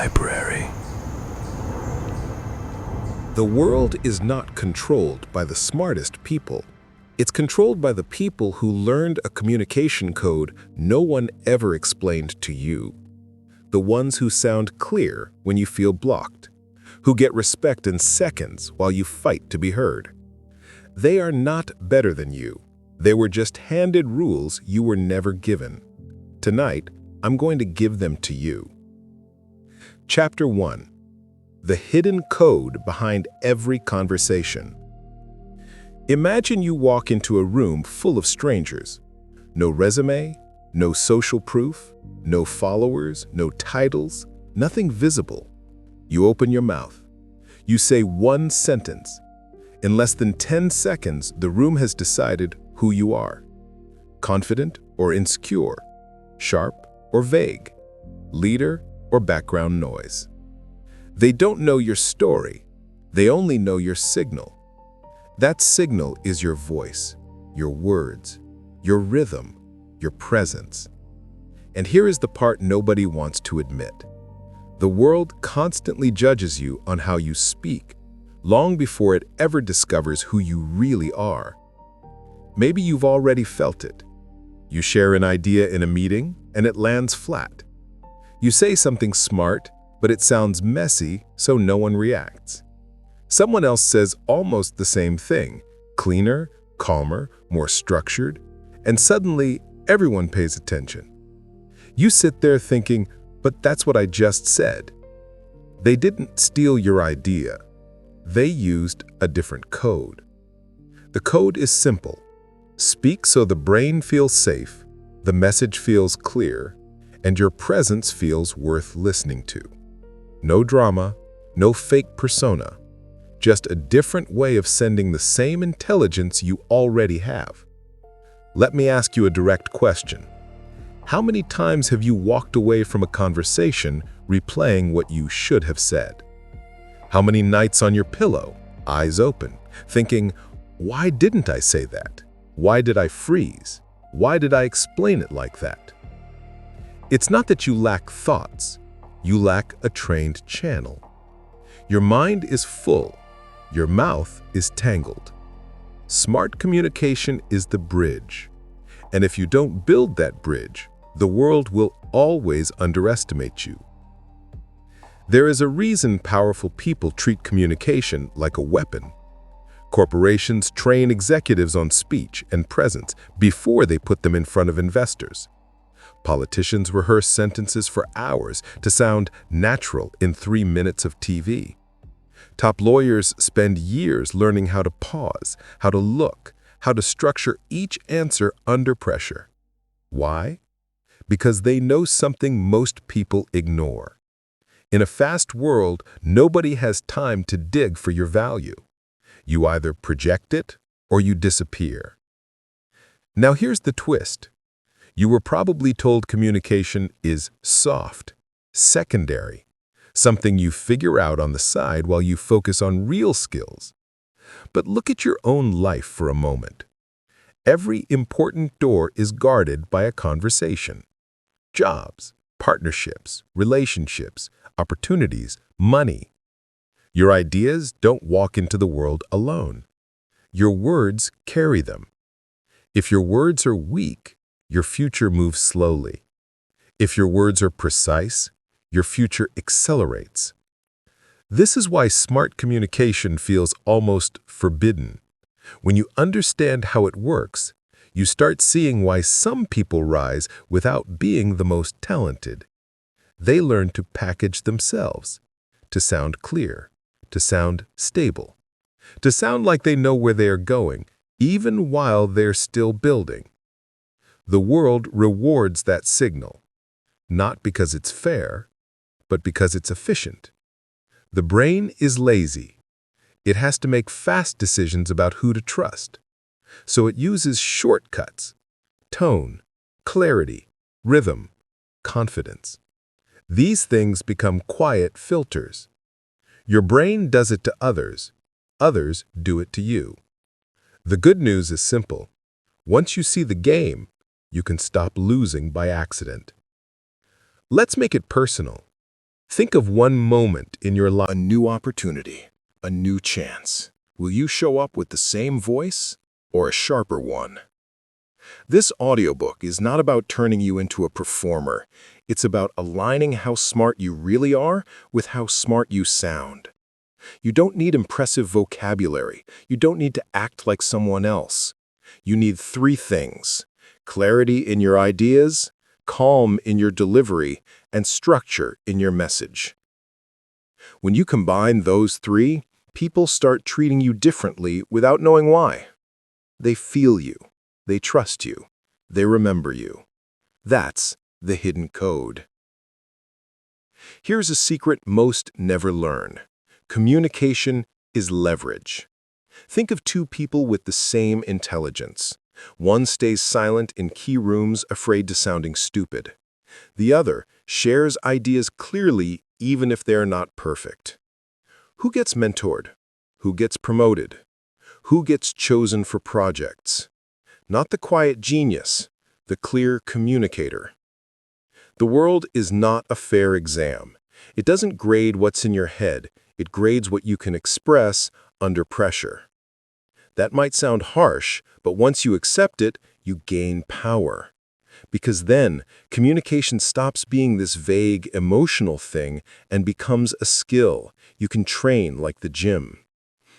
library. The world is not controlled by the smartest people. It's controlled by the people who learned a communication code no one ever explained to you. The ones who sound clear when you feel blocked, who get respect in seconds while you fight to be heard. They are not better than you. They were just handed rules you were never given. Tonight, I'm going to give them to you. Chapter 1. The hidden code behind every conversation. Imagine you walk into a room full of strangers. No resume, no social proof, no followers, no titles, nothing visible. You open your mouth. You say one sentence. In less than 10 seconds, the room has decided who you are. Confident or insecure, sharp or vague, leader or background noise. They don't know your story. They only know your signal. That signal is your voice, your words, your rhythm, your presence. And here is the part nobody wants to admit. The world constantly judges you on how you speak, long before it ever discovers who you really are. Maybe you've already felt it. You share an idea in a meeting, and it lands flat. You say something smart, but it sounds messy, so no one reacts. Someone else says almost the same thing, cleaner, calmer, more structured, and suddenly everyone pays attention. You sit there thinking, but that's what I just said. They didn't steal your idea. They used a different code. The code is simple. Speak so the brain feels safe, the message feels clear, and your presence feels worth listening to. No drama, no fake persona, just a different way of sending the same intelligence you already have. Let me ask you a direct question. How many times have you walked away from a conversation replaying what you should have said? How many nights on your pillow, eyes open, thinking, why didn't I say that? Why did I freeze? Why did I explain it like that? It's not that you lack thoughts. You lack a trained channel. Your mind is full. Your mouth is tangled. Smart communication is the bridge. And if you don't build that bridge, the world will always underestimate you. There is a reason powerful people treat communication like a weapon. Corporations train executives on speech and presence before they put them in front of investors. Politicians rehearse sentences for hours to sound natural in 3 minutes of TV. Top lawyers spend years learning how to pause, how to look, how to structure each answer under pressure. Why? Because they know something most people ignore. In a fast world, nobody has time to dig for your value. You either project it or you disappear. Now here's the twist. You were probably told communication is soft, secondary, something you figure out on the side while you focus on real skills. But look at your own life for a moment. Every important door is guarded by a conversation. Jobs, partnerships, relationships, opportunities, money. Your ideas don't walk into the world alone. Your words carry them. If your words are weak, your future moves slowly. If your words are precise, your future accelerates. This is why smart communication feels almost forbidden. When you understand how it works, you start seeing why some people rise without being the most talented. They learn to package themselves, to sound clear, to sound stable, to sound like they know where they are going, even while they're still building. The world rewards that signal, not because it's fair, but because it's efficient. The brain is lazy. It has to make fast decisions about who to trust. So it uses shortcuts, tone, clarity, rhythm, confidence. These things become quiet filters. Your brain does it to others. Others do it to you. The good news is simple. Once you see the game, you can stop losing by accident. Let's make it personal. Think of one moment in your life, a new opportunity, a new chance. Will you show up with the same voice or a sharper one? This audiobook is not about turning you into a performer. It's about aligning how smart you really are with how smart you sound. You don't need impressive vocabulary. You don't need to act like someone else. You need three things: clarity in your ideas, calm in your delivery, and structure in your message. When you combine those three, people start treating you differently without knowing why. They feel you. They trust you. They remember you. That's the hidden code. Here's a secret most never learn. Communication is leverage. Think of two people with the same intelligence. One stays silent in key rooms, afraid to sounding stupid. The other shares ideas clearly, even if they're not perfect. Who gets mentored? Who gets promoted? Who gets chosen for projects? Not the quiet genius, the clear communicator. The world is not a fair exam. It doesn't grade what's in your head. It grades what you can express under pressure. That might sound harsh, but once you accept it, you gain power. Because then, communication stops being this vague, emotional thing and becomes a skill you can train like the gym.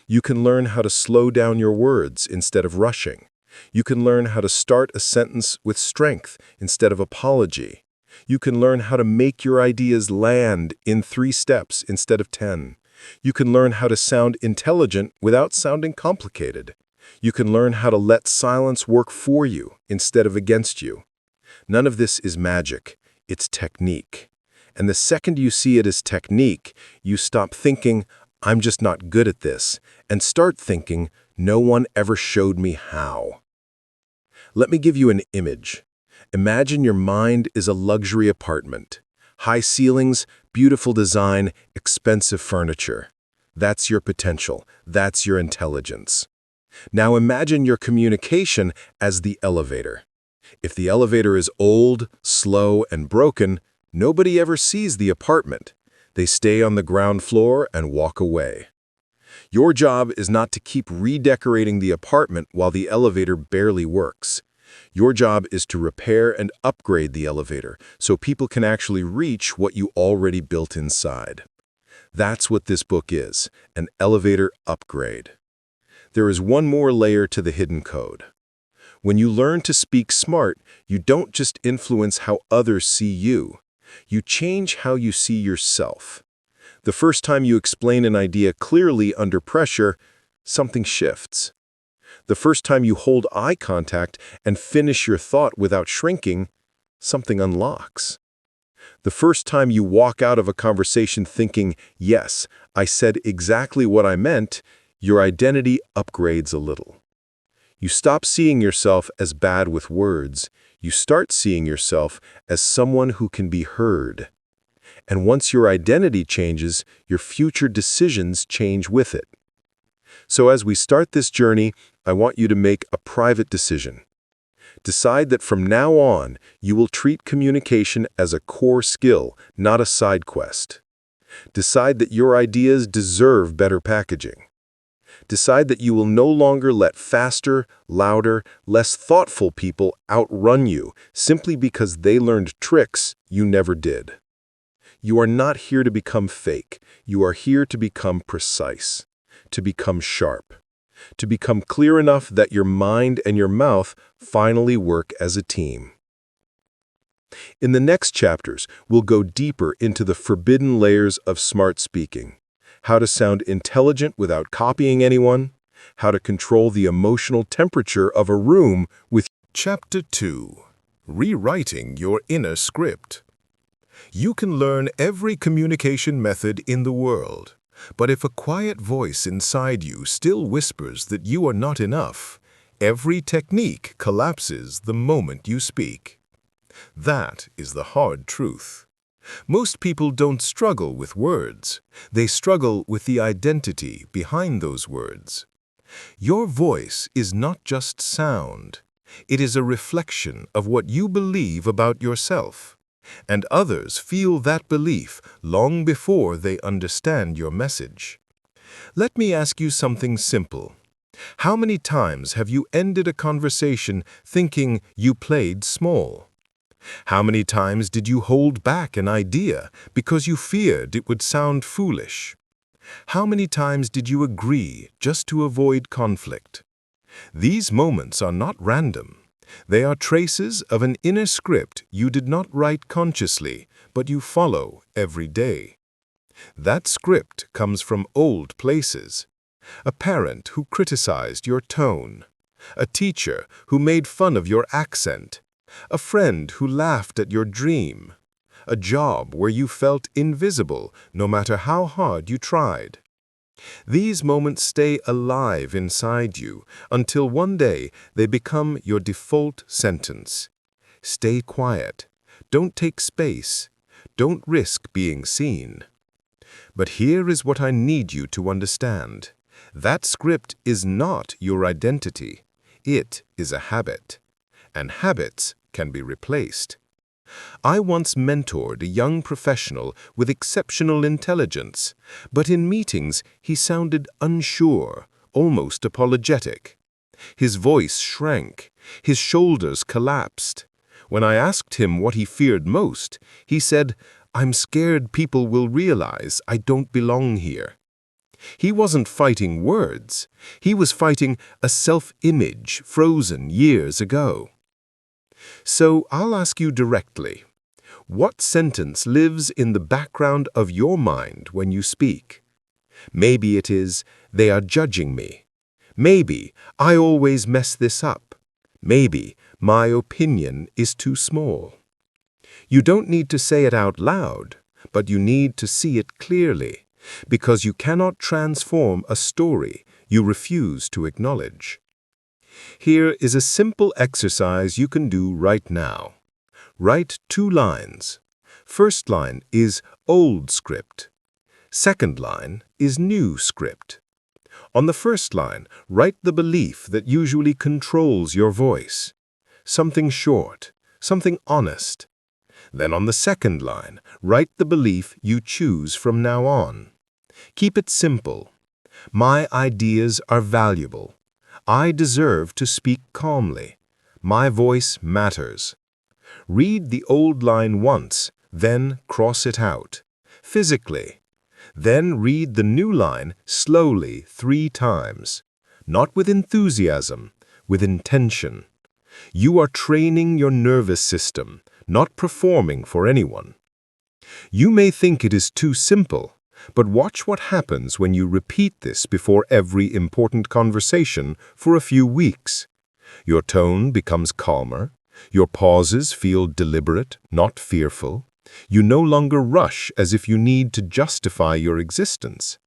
You can learn how to slow down your words instead of rushing. You can learn how to start a sentence with strength instead of apology. You can learn how to make your ideas land in 3 steps instead of 10. You can learn how to sound intelligent without sounding complicated. You can learn how to let silence work for you instead of against you. None of this is magic. It's technique. And the second you see it as technique, you stop thinking, "I'm just not good at this," and start thinking, "No one ever showed me how." Let me give you an image. Imagine your mind is a luxury apartment. High ceilings, beautiful design, expensive furniture. That's your potential. That's your intelligence. Now imagine your communication as the elevator. If the elevator is old, slow, and broken, nobody ever sees the apartment. They stay on the ground floor and walk away. Your job is not to keep redecorating the apartment while the elevator barely works. Your job is to repair and upgrade the elevator so people can actually reach what you already built inside. That's what this book is, an elevator upgrade. There is one more layer to the hidden code. When you learn to speak smart, you don't just influence how others see you. You change how you see yourself. The first time you explain an idea clearly under pressure, something shifts. The first time you hold eye contact and finish your thought without shrinking, something unlocks. The first time you walk out of a conversation thinking, "Yes, I said exactly what I meant," your identity upgrades a little. You stop seeing yourself as bad with words. You start seeing yourself as someone who can be heard. And once your identity changes, your future decisions change with it. So as we start this journey, I want you to make a private decision. Decide that from now on, you will treat communication as a core skill, not a side quest. Decide that your ideas deserve better packaging. Decide that you will no longer let faster, louder, less thoughtful people outrun you simply because they learned tricks you never did. You are not here to become fake. You are here to become precise, to become sharp, to become clear enough that your mind and your mouth finally work as a team. In the next chapters, we'll go deeper into the forbidden layers of smart speaking. How to sound intelligent without copying anyone, how to control the emotional temperature of a room with Chapter 2. Rewriting your inner script. You can learn every communication method in the world, but if a quiet voice inside you still whispers that you are not enough, every technique collapses the moment you speak. That is the hard truth. Most people don't struggle with words. They struggle with the identity behind those words. Your voice is not just sound. It is a reflection of what you believe about yourself. and others feel that belief long before they understand your message. Let me ask you something simple. How many times have you ended a conversation thinking you played small? How many times did you hold back an idea because you feared it would sound foolish? How many times did you agree just to avoid conflict? These moments are not random. They are traces of an inner script you did not write consciously, but you follow every day. That script comes from old places. A parent who criticized your tone, a teacher who made fun of your accent, a friend who laughed at your dream, a job where you felt invisible no matter how hard you tried. These moments stay alive inside you until one day they become your default sentence. Stay quiet. Don't take space. Don't risk being seen. But here is what I need you to understand. That script is not your identity. It is a habit. And habits can be replaced. I once mentored a young professional with exceptional intelligence, but in meetings he sounded unsure, almost apologetic. His voice shrank, his shoulders collapsed. When I asked him what he feared most, he said, "I'm scared people will realize I don't belong here." He wasn't fighting words. He was fighting a self-image frozen years ago. So I'll ask you directly, what sentence lives in the background of your mind when you speak? Maybe it is, "They are judging me." Maybe, "I always mess this up." Maybe, "My opinion is too small." You don't need to say it out loud, but you need to see it clearly, because you cannot transform a story you refuse to acknowledge. Here is a simple exercise you can do right now. Write 2 lines. First line is old script. Second line is new script. On the first line, write the belief that usually controls your voice. Something short, something honest. Then on the second line, write the belief you choose from now on. Keep it simple. My ideas are valuable. I deserve to speak calmly. My voice matters. Read the old line once, then cross it out, physically. Then read the new line slowly 3 times. Not with enthusiasm, with intention. You are training your nervous system, not performing for anyone. You may think it is too simple, but watch what happens when you repeat this before every important conversation for a few weeks. Your tone becomes calmer. Your pauses feel deliberate, not fearful. You no longer rush as if you need to justify your existence.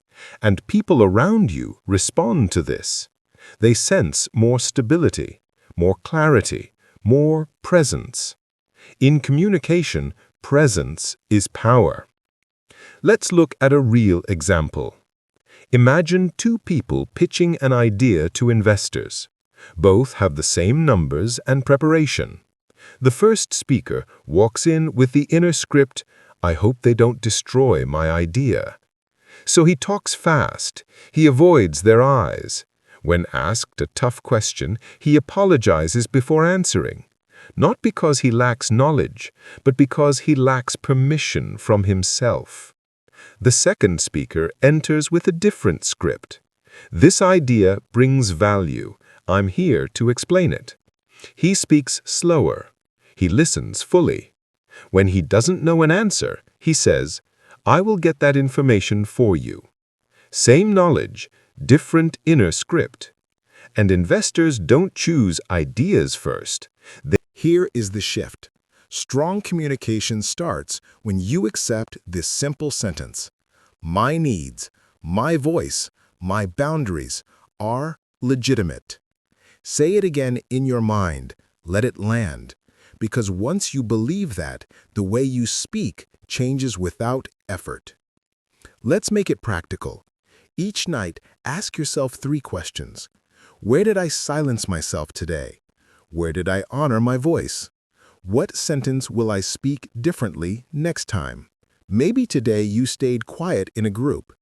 And people around you respond to this. They sense more stability, more clarity, more presence. In communication, presence is power. Let's look at a real example. Imagine 2 people pitching an idea to investors. Both have the same numbers and preparation. The first speaker walks in with the inner script, "I hope they don't destroy my idea." So he talks fast. He avoids their eyes. When asked a tough question, he apologizes before answering. Not because he lacks knowledge, but because he lacks permission from himself. The second speaker enters with a different script. "This idea brings value. I'm here to explain it." He speaks slower. He listens fully. When he doesn't know an answer, he says, "I will get that information for you." Same knowledge, different inner script. And investors don't choose ideas first. Here is the shift. Strong communication starts when you accept this simple sentence. My needs, my voice, my boundaries are legitimate. Say it again in your mind. Let it land. Because once you believe that, the way you speak changes without effort. Let's make it practical. Each night, ask yourself 3 questions. Where did I silence myself today? Where did I honor my voice? What sentence will I speak differently next time? Maybe today you stayed quiet in a group.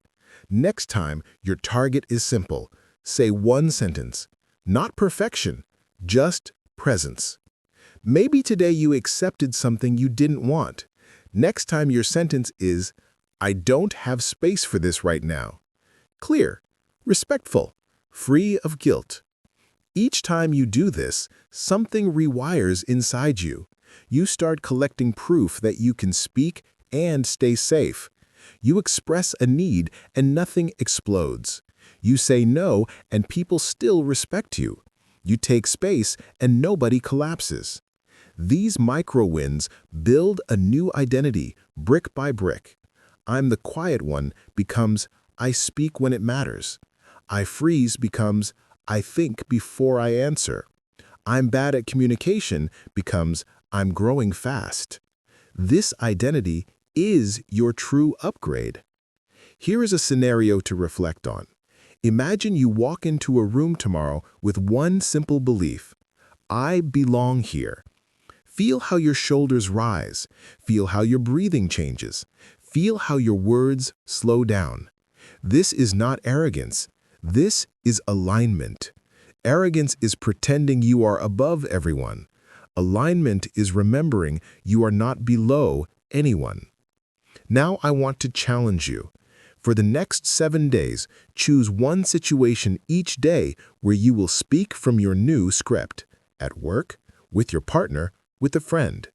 Next time, your target is simple. Say one sentence. Not perfection, just presence. Maybe today you accepted something you didn't want. Next time your sentence is, I don't have space for this right now. Clear, respectful, free of guilt. Each time you do this, something rewires inside you. You start collecting proof that you can speak and stay safe. You express a need and nothing explodes. You say no and people still respect you. You take space and nobody collapses. These micro-wins build a new identity, brick by brick. I'm the quiet one becomes, I speak when it matters. I freeze becomes, I think before I answer. I'm bad at communication becomes, I'm growing fast. This identity is your true upgrade. Here is a scenario to reflect on. Imagine you walk into a room tomorrow with one simple belief. I belong here. Feel how your shoulders rise. Feel how your breathing changes. Feel how your words slow down. This is not arrogance. This is alignment. Arrogance is pretending you are above everyone. Alignment is remembering you are not below anyone. Now I want to challenge you. For the next 7 days, choose one situation each day where you will speak from your new script. At work, with your partner, with a friend.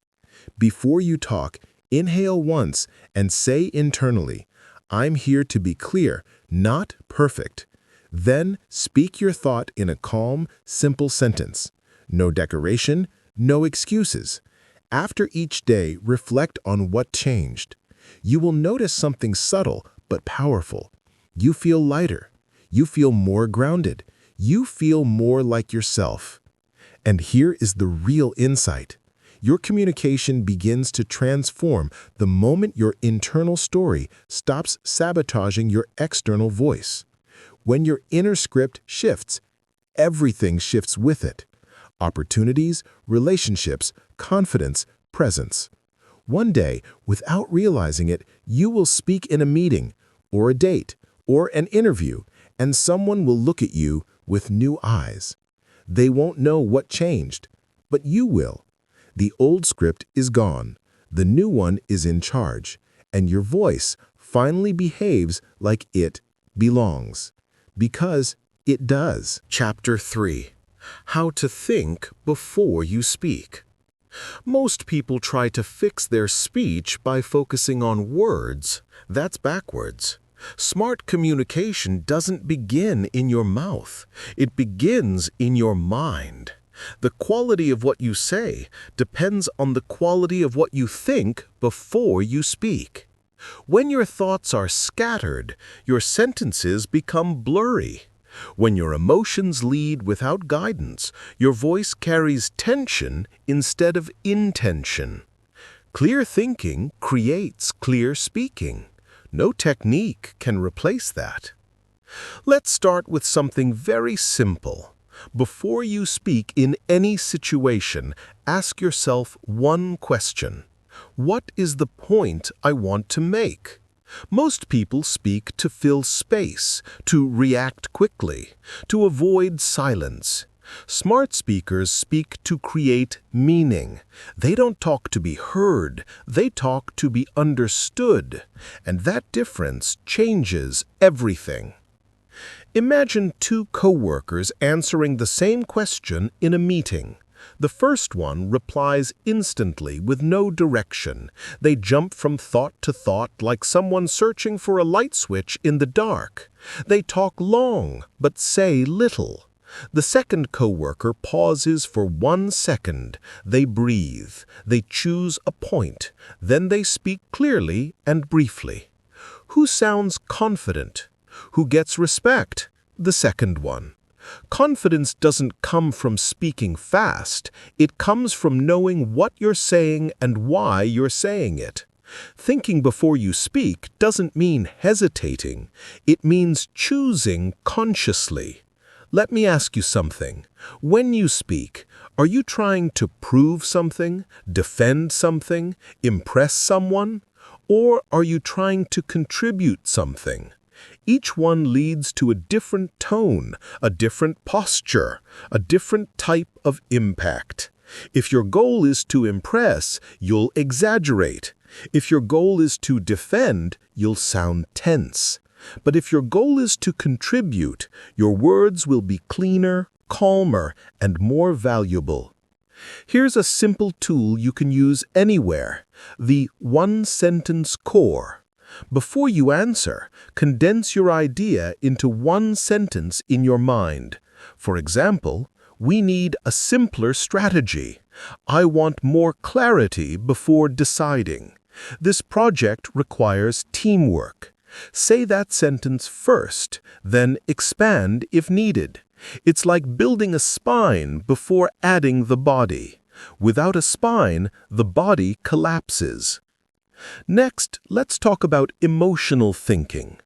Before you talk, inhale once and say internally, I'm here to be clear, not perfect. Then speak your thought in a calm, simple sentence. No decoration, no excuses. After each day, reflect on what changed. You will notice something subtle but powerful. You feel lighter. You feel more grounded. You feel more like yourself. And here is the real insight. Your communication begins to transform the moment your internal story stops sabotaging your external voice. When your inner script shifts, everything shifts with it. Opportunities, relationships, confidence, presence. One day, without realizing it, you will speak in a meeting, or a date, or an interview, and someone will look at you with new eyes. They won't know what changed, but you will. The old script is gone, the new one is in charge, and your voice finally behaves like it belongs. Because it does. Chapter 3. How to think before you speak. Most people try to fix their speech by focusing on words. That's backwards. Smart communication doesn't begin in your mouth. It begins in your mind. The quality of what you say depends on the quality of what you think before you speak. When your thoughts are scattered, your sentences become blurry. When your emotions lead without guidance, your voice carries tension instead of intention. Clear thinking creates clear speaking. No technique can replace that. Let's start with something very simple. Before you speak in any situation, ask yourself one question. What is the point I want to make? Most people speak to fill space, to react quickly, to avoid silence. Smart speakers speak to create meaning. They don't talk to be heard, they talk to be understood. And that difference changes everything. Imagine two co-workers answering the same question in a meeting. The first one replies instantly with no direction. They jump from thought to thought like someone searching for a light switch in the dark. They talk long but say little. The second co-worker pauses for 1 second. They breathe. They choose a point. Then they speak clearly and briefly. Who sounds confident? Who gets respect? The second one. Confidence doesn't come from speaking fast. It comes from knowing what you're saying and why you're saying it. Thinking before you speak doesn't mean hesitating. It means choosing consciously. Let me ask you something. When you speak, are you trying to prove something, defend something, impress someone? Or are you trying to contribute something? Each one leads to a different tone, a different posture, a different type of impact. If your goal is to impress, you'll exaggerate. If your goal is to defend, you'll sound tense. But if your goal is to contribute, your words will be cleaner, calmer, and more valuable. Here's a simple tool you can use anywhere, the one-sentence core. Before you answer, condense your idea into one sentence in your mind. For example, we need a simpler strategy. I want more clarity before deciding. This project requires teamwork. Say that sentence first, then expand if needed. It's like building a spine before adding the body. Without a spine, the body collapses. Next, let's talk about emotional thinking.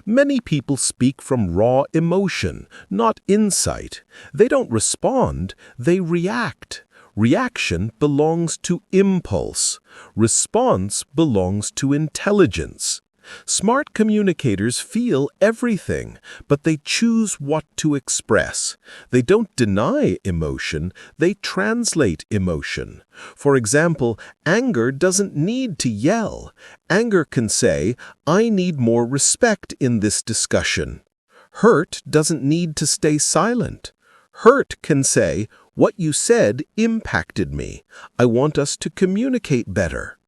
Many people speak from raw emotion, not insight. They don't respond, they react. Reaction belongs to impulse. Response belongs to intelligence. Smart communicators feel everything, but they choose what to express. They don't deny emotion, they translate emotion. For example, anger doesn't need to yell. Anger can say, "I need more respect in this discussion." Hurt doesn't need to stay silent. Hurt can say, "What you said impacted me. I want us to communicate better."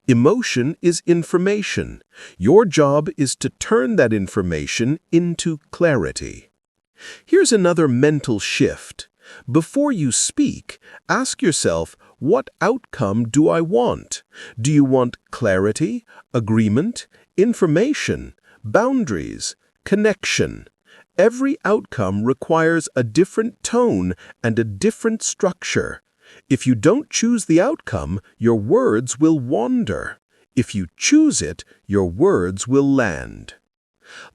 Emotion is information. Your job is to turn that information into clarity. Here's another mental shift. Before you speak, ask yourself, what outcome do I want? Do you want clarity, agreement, information, boundaries, connection? Every outcome requires a different tone and a different structure. If you don't choose the outcome, your words will wander. If you choose it, your words will land.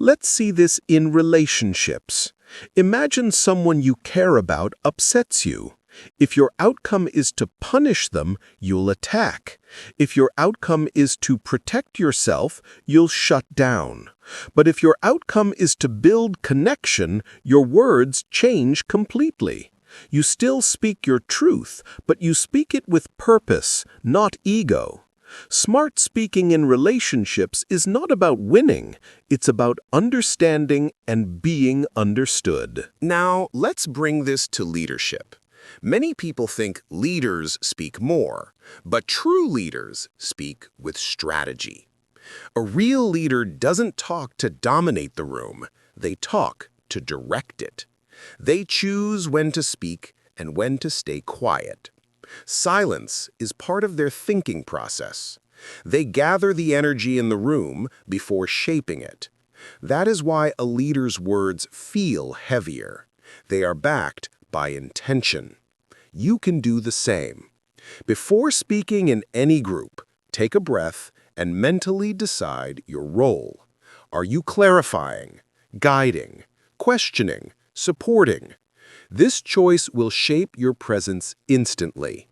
Let's see this in relationships. Imagine someone you care about upsets you. If your outcome is to punish them, you'll attack. If your outcome is to protect yourself, you'll shut down. But if your outcome is to build connection, your words change completely. You still speak your truth, but you speak it with purpose, not ego. Smart speaking in relationships is not about winning, it's about understanding and being understood. Now, let's bring this to leadership. Many people think leaders speak more, but true leaders speak with strategy. A real leader doesn't talk to dominate the room, they talk to direct it. They choose when to speak and when to stay quiet. Silence is part of their thinking process. They gather the energy in the room before shaping it. That is why a leader's words feel heavier. They are backed by intention. You can do the same. Before speaking in any group, take a breath and mentally decide your role. Are you clarifying, guiding, questioning, supporting? This choice will shape your presence instantly.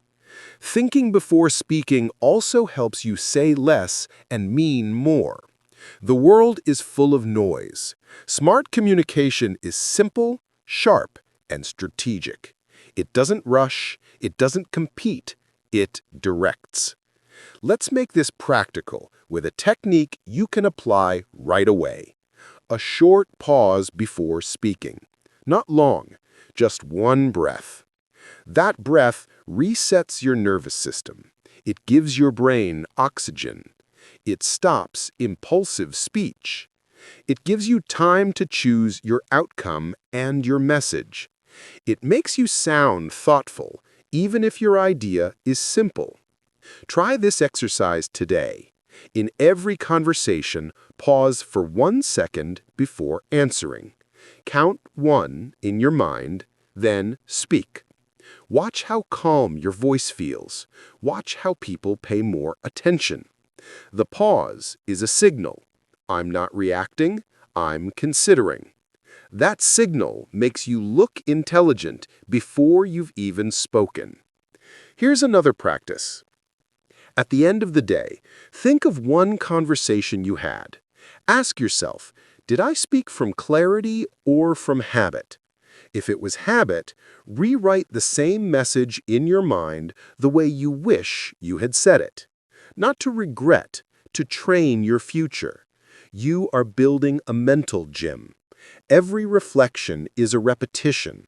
Thinking before speaking also helps you say less and mean more. The world is full of noise. Smart communication is simple, sharp, and strategic. It doesn't rush, it doesn't compete, it directs. Let's make this practical with a technique you can apply right away. A short pause before speaking. Not long, just one breath. That breath resets your nervous system. It gives your brain oxygen. It stops impulsive speech. It gives you time to choose your outcome and your message. It makes you sound thoughtful, even if your idea is simple. Try this exercise today. In every conversation, pause for 1 second before answering. Count 1 in your mind, then speak. Watch how calm your voice feels. Watch how people pay more attention. The pause is a signal. I'm not reacting, I'm considering. That signal makes you look intelligent before you've even spoken. Here's another practice. At the end of the day, think of one conversation you had. Ask yourself, did I speak from clarity or from habit? If it was habit, rewrite the same message in your mind the way you wish you had said it. Not to regret, to train your future. You are building a mental gym. Every reflection is a repetition.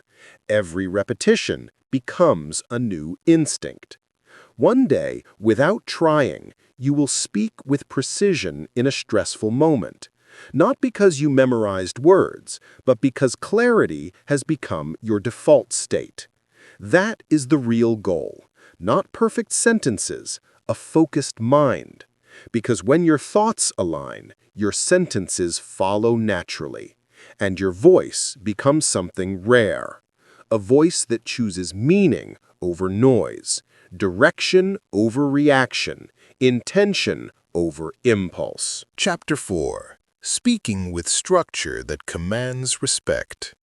Every repetition becomes a new instinct. One day, without trying, you will speak with precision in a stressful moment. Not because you memorized words, but because clarity has become your default state. That is the real goal. Not perfect sentences, a focused mind. Because when your thoughts align, your sentences follow naturally, and your voice becomes something rare. A voice that chooses meaning over noise, direction over reaction, intention over impulse. Chapter 4. Speaking with structure that commands respect.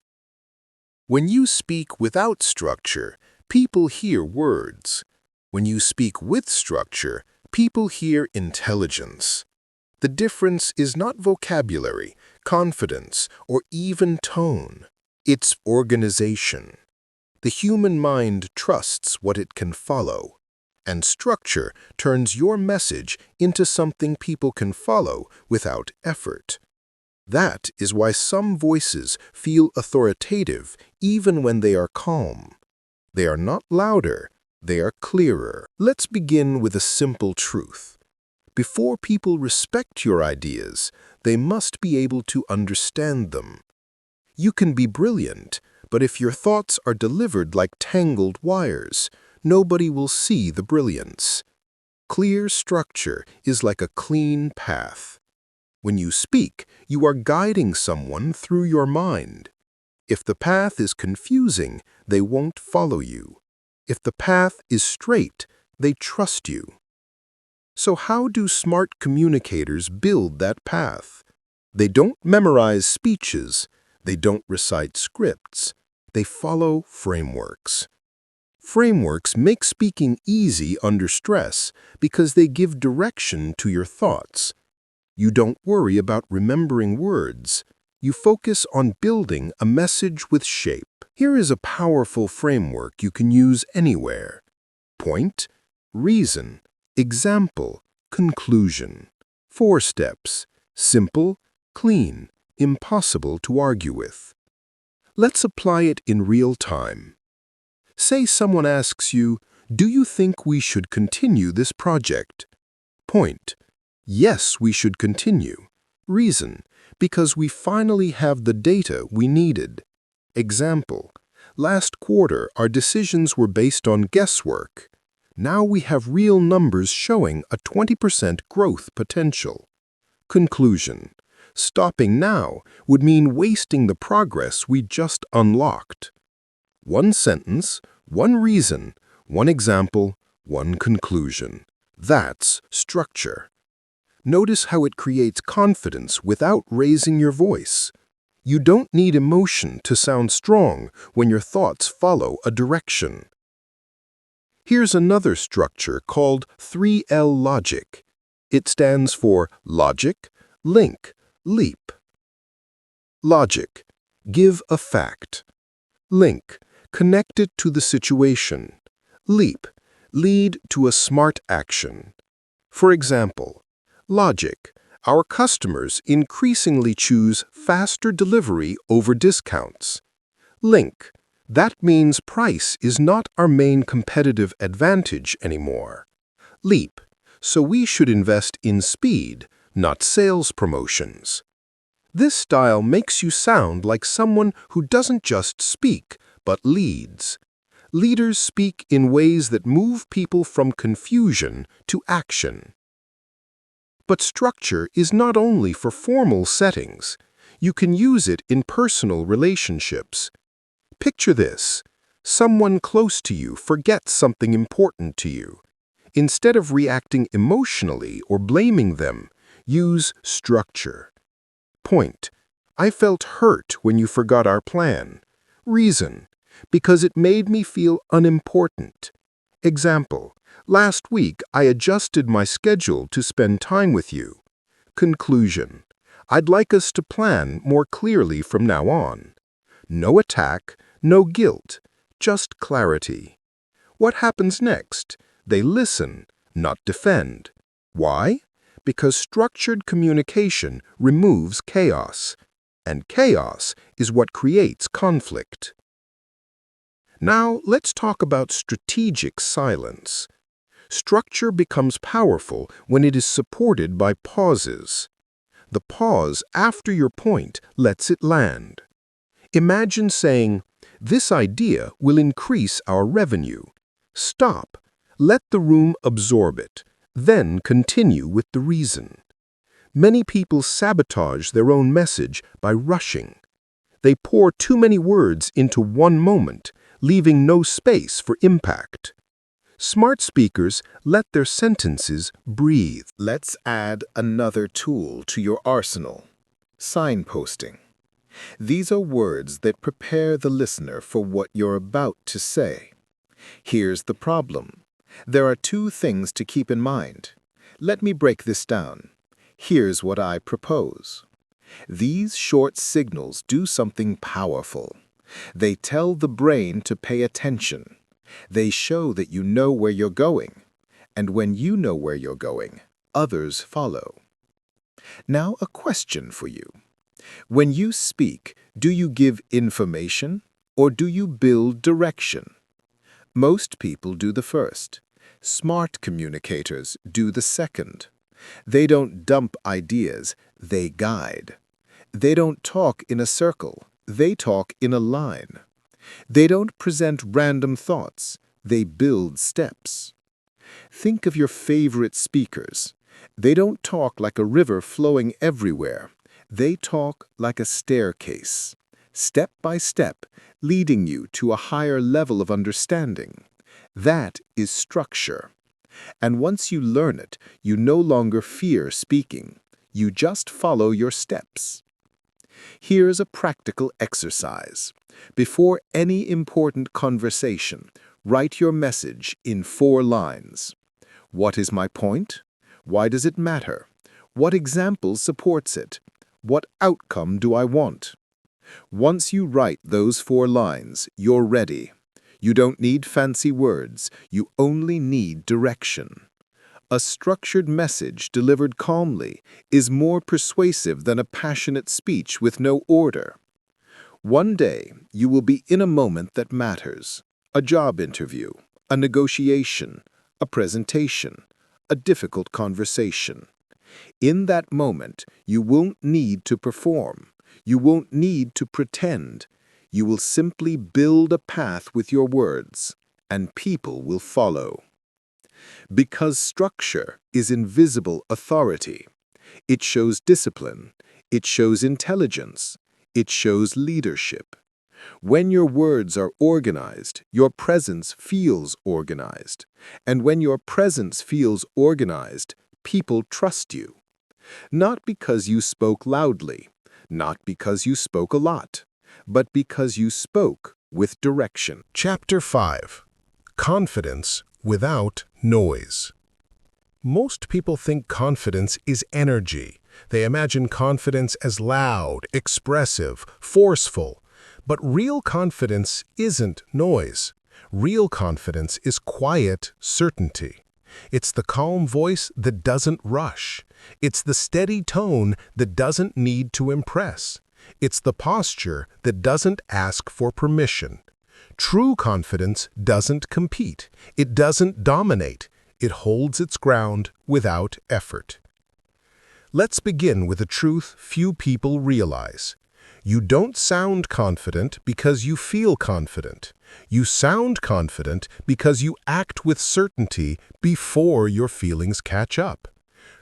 When you speak without structure, people hear words. When you speak with structure, people hear intelligence. The difference is not vocabulary, confidence, or even tone. It's organization. The human mind trusts what it can follow, and structure turns your message into something people can follow without effort. That is why some voices feel authoritative even when they are calm. They are not louder, they are clearer. Let's begin with a simple truth. Before people respect your ideas, they must be able to understand them. You can be brilliant, but if your thoughts are delivered like tangled wires, nobody will see the brilliance. Clear structure is like a clean path. When you speak, you are guiding someone through your mind. If the path is confusing, they won't follow you. If the path is straight, they trust you. So how do smart communicators build that path? They don't memorize speeches. They don't recite scripts. They follow frameworks. Frameworks make speaking easy under stress because they give direction to your thoughts. You don't worry about remembering words. You focus on building a message with shape. Here is a powerful framework you can use anywhere. Point, reason, example, conclusion. 4 steps. Simple, clean, impossible to argue with. Let's apply it in real time. Say someone asks you, "Do you think we should continue this project?" Point. Yes, we should continue. Reason. Because we finally have the data we needed. Example. Last quarter, our decisions were based on guesswork. Now we have real numbers showing a 20% growth potential. Conclusion. Stopping now would mean wasting the progress we just unlocked. 1 sentence, 1 reason, 1 example, 1 conclusion. That's structure. Notice how it creates confidence without raising your voice. You don't need emotion to sound strong when your thoughts follow a direction. Here's another structure called 3L logic. It stands for logic, link, leap. Logic. Give a fact. Link. Connect it to the situation. Leap. Lead to a smart action. For example, logic. Our customers increasingly choose faster delivery over discounts. Link. That means price is not our main competitive advantage anymore. Leap. So we should invest in speed, not sales promotions. This style makes you sound like someone who doesn't just speak, but leads. Leaders speak in ways that move people from confusion to action. But structure is not only for formal settings. You can use it in personal relationships. Picture this. Someone close to you forgets something important to you. Instead of reacting emotionally or blaming them, use structure. Point. I felt hurt when you forgot our plan. Reason: because it made me feel unimportant. Example: last week I adjusted my schedule to spend time with you. Conclusion: I'd like us to plan more clearly from now on. No attack, no guilt, just clarity. What happens next? They listen, not defend. Why? Because structured communication removes chaos, and chaos is what creates conflict. Now, let's talk about strategic silence. Structure becomes powerful when it is supported by pauses. The pause after your point lets it land. Imagine saying, "This idea will increase our revenue." Stop. Let the room absorb it. Then continue with the reason. Many people sabotage their own message by rushing. They pour too many words into one moment, leaving no space for impact. Smart speakers let their sentences breathe. Let's add another tool to your arsenal: signposting. These are words that prepare the listener for what you're about to say. Here's the problem. There are two things to keep in mind. Let me break this down. Here's what I propose. These short signals do something powerful. They tell the brain to pay attention. They show that you know where you're going. And when you know where you're going, others follow. Now, a question for you. When you speak, do you give information or do you build direction? Most people do the first. Smart communicators do the second. They don't dump ideas, they guide. They don't talk in a circle, they talk in a line. They don't present random thoughts, they build steps. Think of your favorite speakers. They don't talk like a river flowing everywhere. They talk like a staircase, step by step, leading you to a higher level of understanding. That is structure. And once you learn it, you no longer fear speaking. You just follow your steps. Here's a practical exercise. Before any important conversation, write your message in 4 lines. What is my point? Why does it matter? What example supports it? What outcome do I want? Once you write those 4 lines, you're ready. You don't need fancy words, you only need direction. A structured message delivered calmly is more persuasive than a passionate speech with no order. One day, you will be in a moment that matters: a job interview, a negotiation, a presentation, a difficult conversation. In that moment, you won't need to perform. You won't need to pretend. You will simply build a path with your words, and people will follow. Because structure is invisible authority. It shows discipline. It shows intelligence. It shows leadership. When your words are organized, your presence feels organized. And when your presence feels organized, people trust you. Not because you spoke loudly, not because you spoke a lot, but because you spoke with direction. Chapter 5. Confidence without noise. Most people think confidence is energy. They imagine confidence as loud, expressive, forceful. But real confidence isn't noise. Real confidence is quiet certainty. It's the calm voice that doesn't rush. It's the steady tone that doesn't need to impress. It's the posture that doesn't ask for permission. True confidence doesn't compete. It doesn't dominate. It holds its ground without effort. Let's begin with a truth few people realize. You don't sound confident because you feel confident. You sound confident because you act with certainty before your feelings catch up.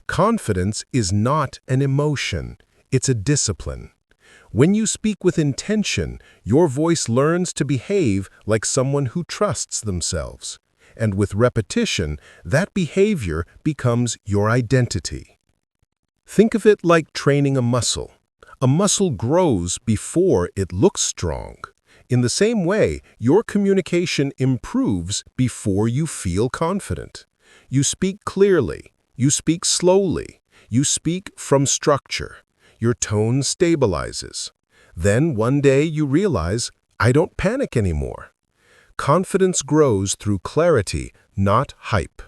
Confidence is not an emotion, it's a discipline. When you speak with intention, your voice learns to behave like someone who trusts themselves. And with repetition, that behavior becomes your identity. Think of it like training a muscle. A muscle grows before it looks strong. In the same way, your communication improves before you feel confident. You speak clearly. You speak slowly. You speak from structure. Your tone stabilizes. Then one day you realize, I don't panic anymore. Confidence grows through clarity, not hype.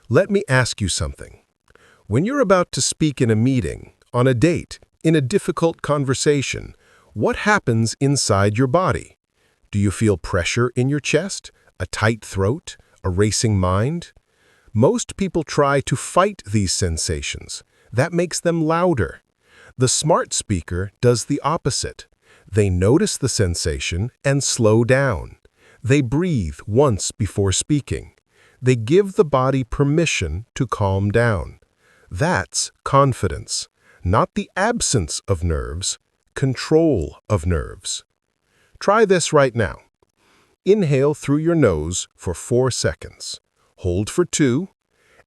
Let me ask you something. When you're about to speak in a meeting, on a date, in a difficult conversation, what happens inside your body? Do you feel pressure in your chest, a tight throat, a racing mind? Most people try to fight these sensations. That makes them louder. The smart speaker does the opposite. They notice the sensation and slow down. They breathe once before speaking. They give the body permission to calm down. That's confidence, not the absence of nerves, control of nerves. Try this right now. Inhale through your nose for 4 seconds. Hold for 2.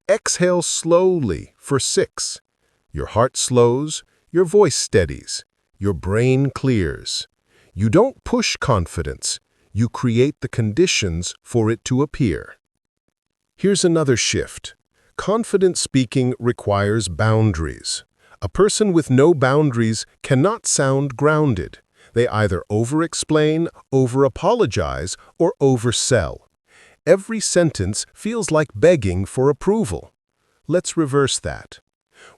Exhale slowly for 6. Your heart slows, your voice steadies, your brain clears. You don't push confidence, you create the conditions for it to appear. Here's another shift. Confident speaking requires boundaries. A person with no boundaries cannot sound grounded. They either over-explain, over-apologize, or oversell. Every sentence feels like begging for approval. Let's reverse that.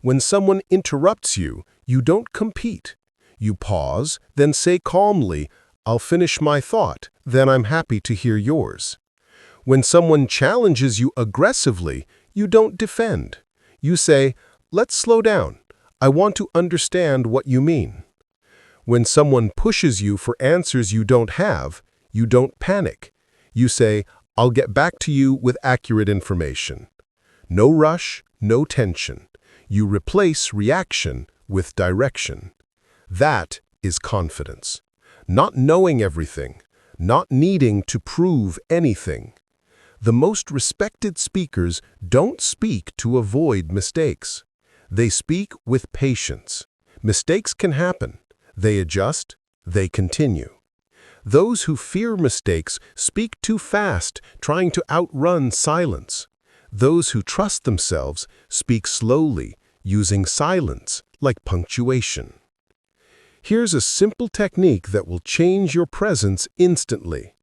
When someone interrupts you, you don't compete. You pause, then say calmly, I'll finish my thought, then I'm happy to hear yours. When someone challenges you aggressively, you don't defend. You say, let's slow down. I want to understand what you mean. When someone pushes you for answers you don't have, you don't panic. You say, I'll get back to you with accurate information. No rush, no tension. You replace reaction with direction. That is confidence. Not knowing everything, not needing to prove anything. The most respected speakers don't speak to avoid mistakes. They speak with patience. Mistakes can happen. They adjust. They continue. Those who fear mistakes speak too fast, trying to outrun silence. Those who trust themselves speak slowly, using silence like punctuation. Here's a simple technique that will change your presence instantly.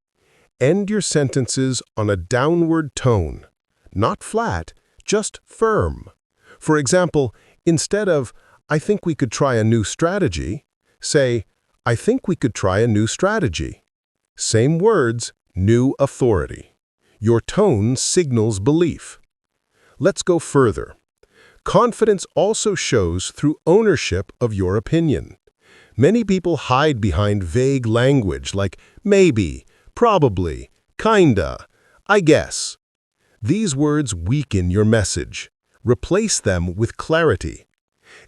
End your sentences on a downward tone. Not flat, just firm. For example, instead of, I think we could try a new strategy, say, I think we could try a new strategy. Same words, new authority. Your tone signals belief. Let's go further. Confidence also shows through ownership of your opinion. Many people hide behind vague language like maybe, probably, kinda, I guess. These words weaken your message. Replace them with clarity.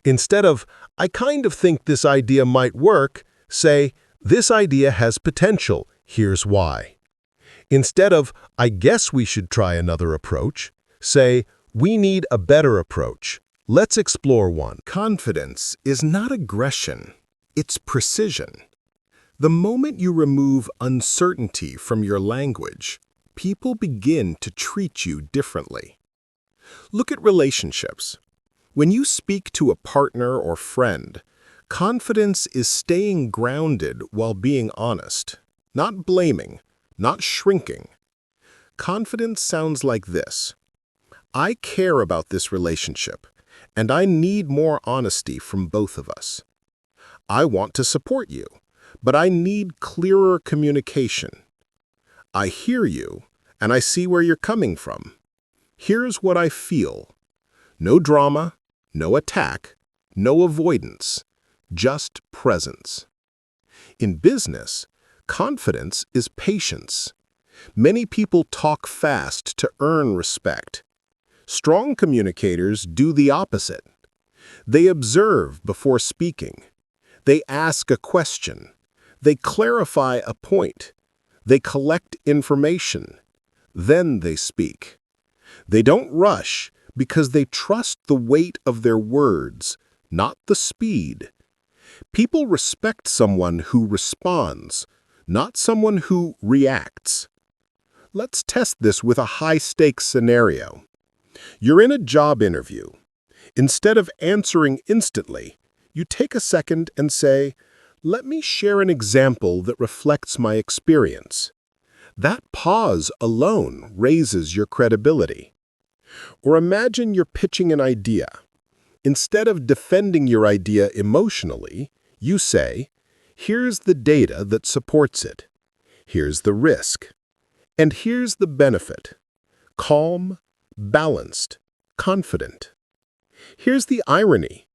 Instead of, I kind of think this idea might work, say, this idea has potential, here's why. Instead of, I guess we should try another approach, say, we need a better approach. Let's explore one. Confidence is not aggression, it's precision. The moment you remove uncertainty from your language, people begin to treat you differently. Look at relationships. When you speak to a partner or friend, confidence is staying grounded while being honest, not blaming, not shrinking. Confidence sounds like this. I care about this relationship, and I need more honesty from both of us. I want to support you, but I need clearer communication. I hear you, and I see where you're coming from. Here's what I feel. No drama, no attack, no avoidance, just presence. In business, confidence is patience. Many people talk fast to earn respect. Strong communicators do the opposite. They observe before speaking. They ask a question. They clarify a point. They collect information. Then they speak. They don't rush because they trust the weight of their words, not the speed. People respect someone who responds, not someone who reacts. Let's test this with a high-stakes scenario. You're in a job interview. Instead of answering instantly, you take a second and say, "Let me share an example that reflects my experience." That pause alone raises your credibility. Or imagine you're pitching an idea. Instead of defending your idea emotionally, you say, "Here's the data that supports it. Here's the risk. And here's the benefit." Calm, balanced, confident. Here's the irony.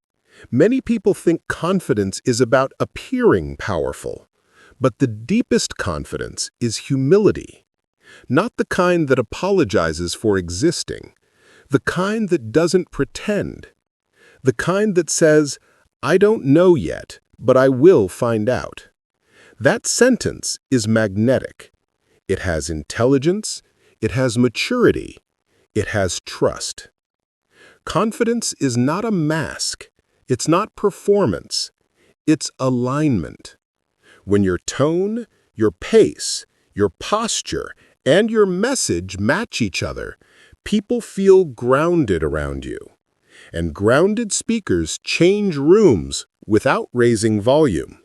Many people think confidence is about appearing powerful, but the deepest confidence is humility. Not the kind that apologizes for existing, the kind that doesn't pretend, the kind that says, "I don't know yet, but I will find out." That sentence is magnetic. It has intelligence, it has maturity, it has trust. Confidence is not a mask. It's not performance. It's alignment. When your tone, your pace, your posture, and your message match each other, people feel grounded around you. And grounded speakers change rooms without raising volume.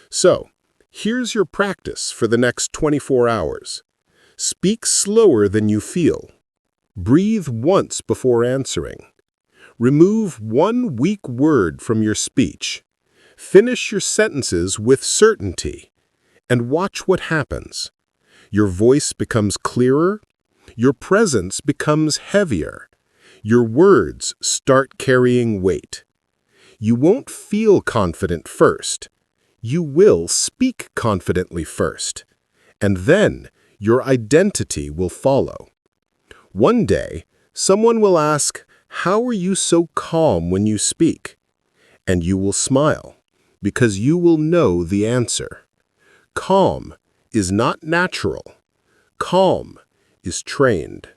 So, here's your practice for the next 24 hours. Speak slower than you feel. Breathe once before answering. Remove one weak word from your speech. Finish your sentences with certainty. And watch what happens. Your voice becomes clearer. Your presence becomes heavier. Your words start carrying weight. You won't feel confident first. You will speak confidently first. And then your identity will follow. One day, someone will ask, "How are you so calm when you speak?" And you will smile, because you will know the answer. Calm is not natural. Calm is trained.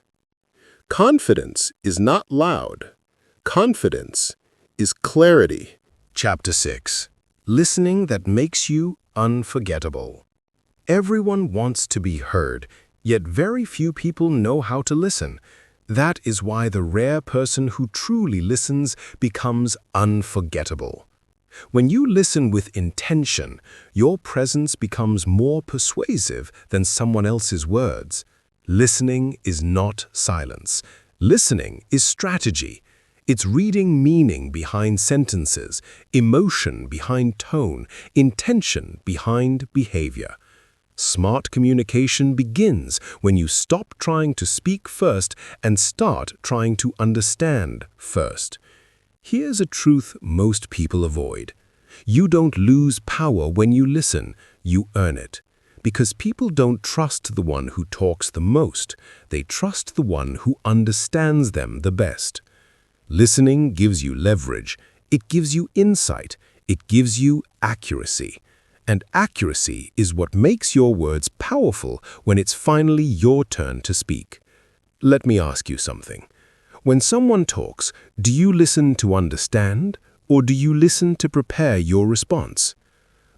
Confidence is not loud. Confidence is clarity. Chapter 6. Listening that makes you unforgettable. Everyone wants to be heard, yet very few people know how to listen. That is why the rare person who truly listens becomes unforgettable. When you listen with intention, your presence becomes more persuasive than someone else's words. Listening is not silence. Listening is strategy. It's reading meaning behind sentences, emotion behind tone, intention behind behavior. Smart communication begins when you stop trying to speak first and start trying to understand first. Here's a truth most people avoid. You don't lose power when you listen, you earn it. Because people don't trust the one who talks the most, they trust the one who understands them the best. Listening gives you leverage, it gives you insight, it gives you accuracy. And accuracy is what makes your words powerful when it's finally your turn to speak. Let me ask you something. When someone talks, do you listen to understand, or do you listen to prepare your response?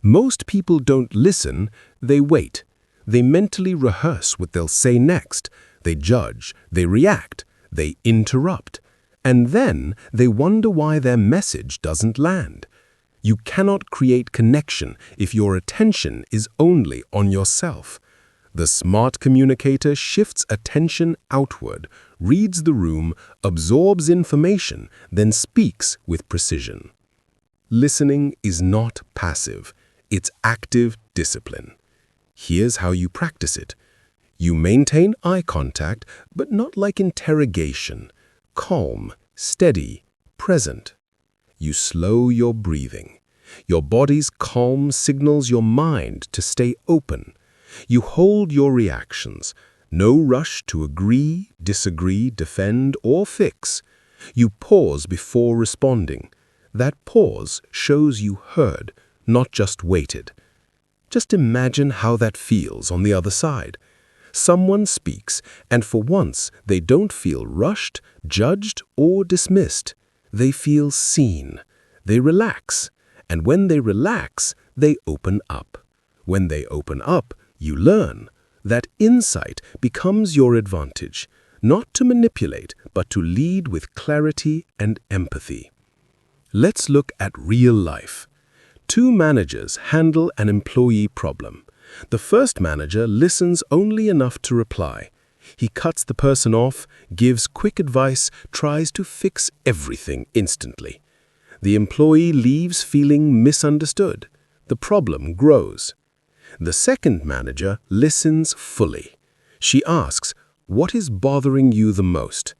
Most people don't listen, they wait. They mentally rehearse what they'll say next. They judge, they react, they interrupt. And then they wonder why their message doesn't land. You cannot create connection if your attention is only on yourself. The smart communicator shifts attention outward, reads the room, absorbs information, then speaks with precision. Listening is not passive, it's active discipline. Here's how you practice it. You maintain eye contact, but not like interrogation. Calm, steady, present. You slow your breathing. Your body's calm signals your mind to stay open. You hold your reactions. No rush to agree, disagree, defend, or fix. You pause before responding. That pause shows you heard, not just waited. Just imagine how that feels on the other side. Someone speaks, and for once they don't feel rushed, judged, or dismissed. They feel seen. They relax. And when they relax, they open up. When they open up, you learn. That insight becomes your advantage, not to manipulate, but to lead with clarity and empathy. Let's look at real life. Two managers handle an employee problem. The first manager listens only enough to reply. He cuts the person off, gives quick advice, tries to fix everything instantly. The employee leaves feeling misunderstood. The problem grows. The second manager listens fully. She asks, "What is bothering you the most?"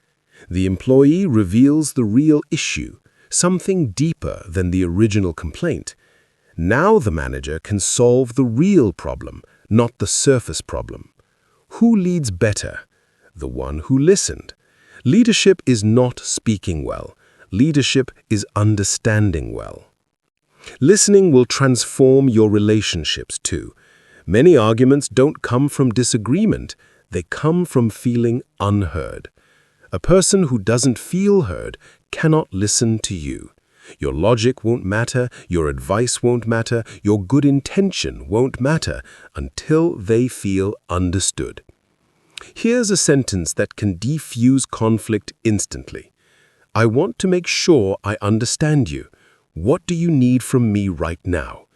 The employee reveals the real issue, something deeper than the original complaint. Now the manager can solve the real problem, not the surface problem. Who leads better? The one who listened. Leadership is not speaking well. Leadership is understanding well. Listening will transform your relationships too. Many arguments don't come from disagreement, they come from feeling unheard. A person who doesn't feel heard cannot listen to you. Your logic won't matter, your advice won't matter, your good intention won't matter until they feel understood. Here's a sentence that can defuse conflict instantly. I want to make sure I understand you. What do you need from me right now?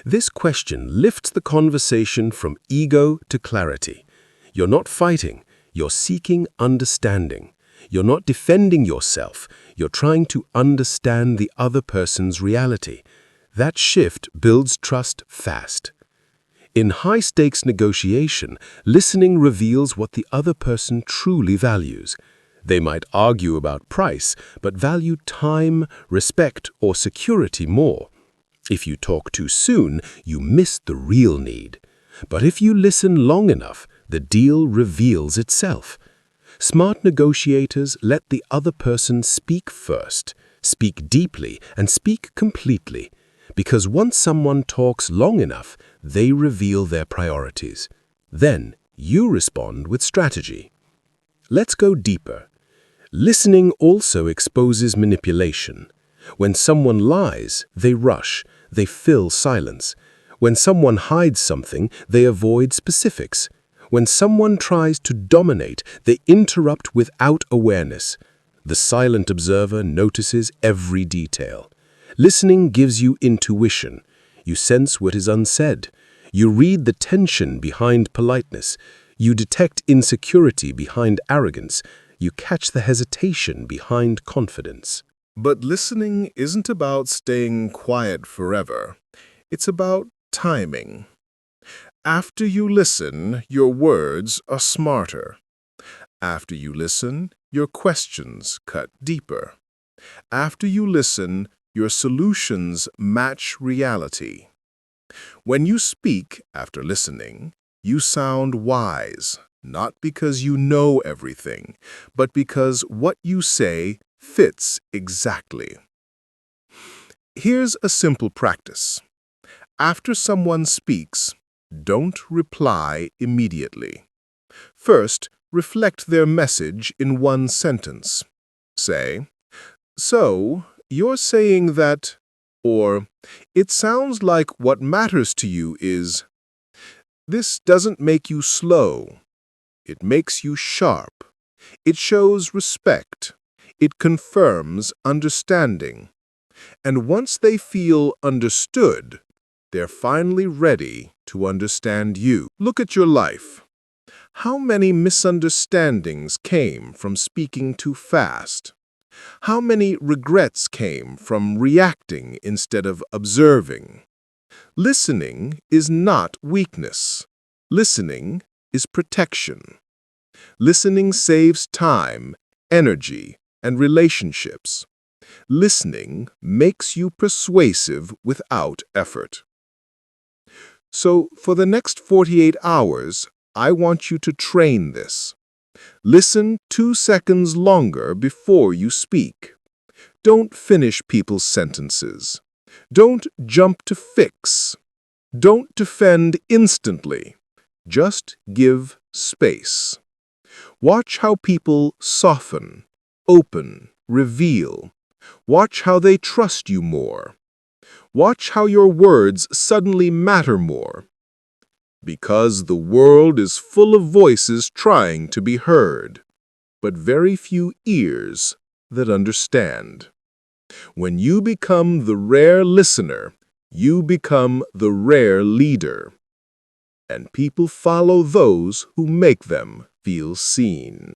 This question lifts the conversation from ego to clarity. You're not fighting, you're seeking understanding. You're not defending yourself, you're trying to understand the other person's reality. That shift builds trust fast. In high-stakes negotiation, listening reveals what the other person truly values. They might argue about price, but value time, respect, or security more. If you talk too soon, you miss the real need. But if you listen long enough, the deal reveals itself. Smart negotiators let the other person speak first, speak deeply, and speak completely. Because once someone talks long enough, they reveal their priorities. Then you respond with strategy. Let's go deeper. Listening also exposes manipulation. When someone lies, they rush, they fill silence. When someone hides something, they avoid specifics. When someone tries to dominate, they interrupt without awareness. The silent observer notices every detail. Listening gives you intuition. You sense what is unsaid. You read the tension behind politeness. You detect insecurity behind arrogance. You catch the hesitation behind confidence. But listening isn't about staying quiet forever. It's about timing. After you listen, your words are smarter. After you listen, your questions cut deeper. After you listen, your solutions match reality. When you speak after listening, you sound wise, not because you know everything, but because what you say fits exactly. Here's a simple practice. After someone speaks, don't reply immediately. First, reflect their message in one sentence. Say, "So, you're saying that," or "It sounds like what matters to you is." This doesn't make you slow. It makes you sharp. It shows respect. It confirms understanding. And once they feel understood, they're finally ready to understand you. Look at your life. How many misunderstandings came from speaking too fast? How many regrets came from reacting instead of observing? Listening is not weakness. Listening is protection. Listening saves time, energy, and relationships. Listening makes you persuasive without effort. So, for the next 48 hours, I want you to train this. Listen 2 seconds longer before you speak. Don't finish people's sentences. Don't jump to fix. Don't defend instantly. Just give space. Watch how people soften, open, reveal. Watch how they trust you more. Watch how your words suddenly matter more. Because the world is full of voices trying to be heard, but very few ears that understand. When you become the rare listener, you become the rare leader. And people follow those who make them feel seen.